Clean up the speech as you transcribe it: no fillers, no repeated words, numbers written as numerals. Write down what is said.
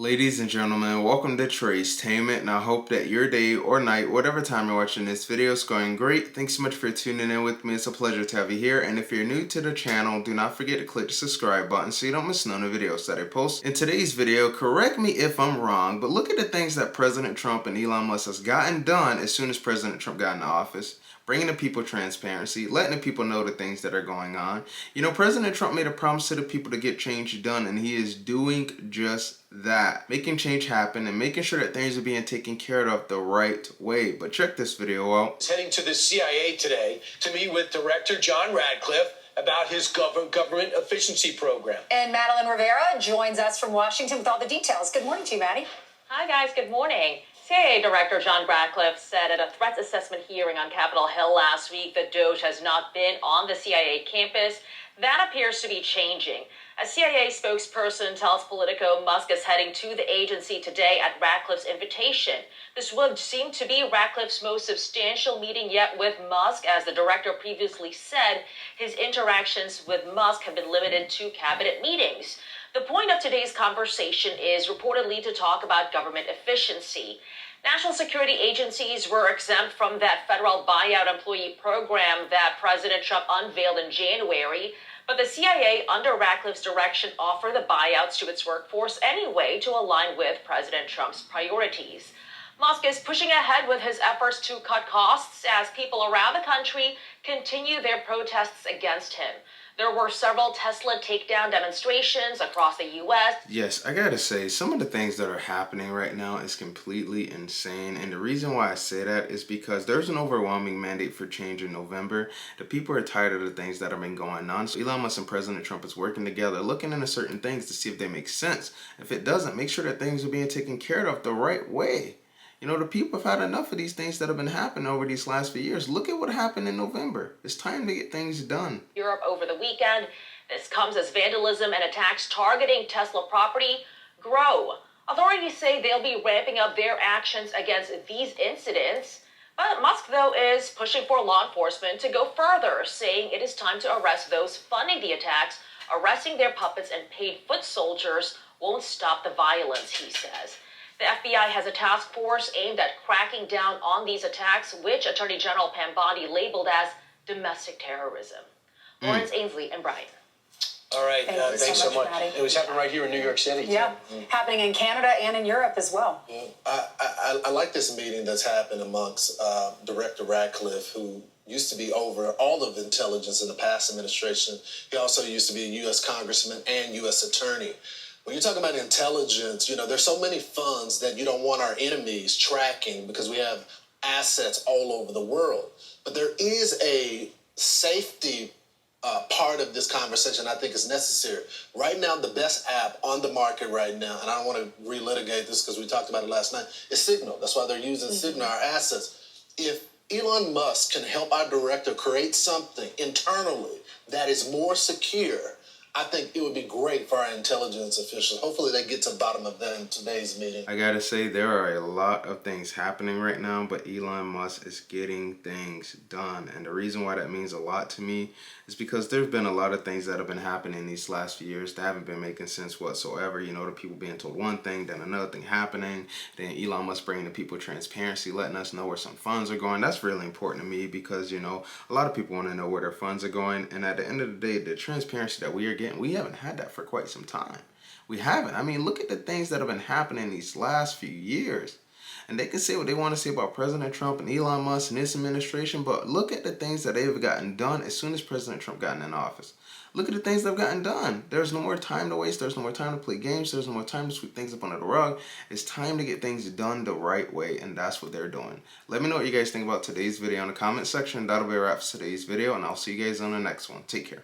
Ladies and gentlemen, welcome to Tracetainment, and I hope that your day or night, whatever time you're watching this video, is going great. Thanks so much for tuning in with me. It's a pleasure to have you here, and if you're new to the channel, do not forget to click the subscribe button so you don't miss none of the videos that I post. In today's video, correct me if I'm wrong, but look at the things that President Trump and Elon Musk has gotten done as soon as President Trump got into office. Bringing the people transparency, letting the people know the things that are going on. You know, President Trump made a promise to the people to get change done, and he is doing just that. Making change happen and making sure that things are being taken care of the right way. But check this video out. Heading to the CIA today to meet with Director John Radcliffe about his government efficiency program. And Madeline Rivera joins us from Washington with all the details. Good morning to you, Maddie. Hi, guys. Good morning. CIA Director John Radcliffe said at a threats assessment hearing on Capitol Hill last week that Doge has not been on the CIA campus. That appears to be changing. A CIA spokesperson tells Politico Musk is heading to the agency today at Radcliffe's invitation. This would seem to be Radcliffe's most substantial meeting yet with Musk. As the director previously said, his interactions with Musk have been limited to cabinet meetings. The point of today's conversation is reportedly to talk about government efficiency. National security agencies were exempt from that federal buyout employee program that President Trump unveiled in January, but the CIA, under Radcliffe's direction, offered the buyouts to its workforce anyway to align with President Trump's priorities. Musk is pushing ahead with his efforts to cut costs as people around the country continue their protests against him. There were several Tesla takedown demonstrations across the U.S. Yes, I gotta say, some of the things that are happening right now is completely insane. And the reason why I say that is because there's an overwhelming mandate for change in November. The people are tired of the things that have been going on. So Elon Musk and President Trump is working together, looking into certain things to see if they make sense. If it doesn't, make sure that things are being taken care of the right way. You know, the people have had enough of these things that have been happening over these last few years. Look at what happened in November. It's time to get things done. Europe over the weekend. This comes as vandalism and attacks targeting Tesla property grow. Authorities say they'll be ramping up their actions against these incidents. But Musk, though, is pushing for law enforcement to go further, saying it is time to arrest those funding the attacks. Arresting their puppets and paid foot soldiers won't stop the violence, he says. The FBI has a task force aimed at cracking down on these attacks, which Attorney General Pam Bondi labeled as domestic terrorism. Lawrence Ainsley and Brian. All right, thanks so much. Maddie. It was happening right here in New York City. Yeah, happening in Canada and in Europe as well. I like this meeting that's happened amongst Director Radcliffe, who used to be over all of intelligence in the past administration. He also used to be a U.S. congressman and U.S. attorney. When you're talking about intelligence, you know, there's so many funds that you don't want our enemies tracking because we have assets all over the world. But there is a safety part of this conversation I think is necessary. Right now, the best app on the market right now, and I don't want to relitigate this because we talked about it last night, is Signal. That's why they're using Signal, our assets. If Elon Musk can help our director create something internally that is more secure, I think it would be great for our intelligence officials. Hopefully they get to the bottom of that in today's meeting. I gotta say, there are a lot of things happening right now, but Elon Musk is getting things done. And the reason why that means a lot to me is because there's been a lot of things that have been happening these last few years that haven't been making sense whatsoever. You know, the people being told one thing, then another thing happening, then Elon Musk bringing the people transparency, letting us know where some funds are going. That's really important to me because, you know, a lot of people want to know where their funds are going. And at the end of the day, the transparency that we are getting, we haven't had that for quite some time. We haven't. I mean, look at the things that have been happening these last few years. And they can say what they want to say about President Trump and Elon Musk and this administration, but look at the things that they've gotten done as soon as President Trump got in office. Look at the things they've gotten done. There's no more time to waste. There's no more time to play games. There's no more time to sweep things up under the rug. It's time to get things done the right way, and that's what they're doing. Let me know what you guys think about today's video in the comment section. That'll be a wrap for today's video, and I'll see you guys on the next one. Take care.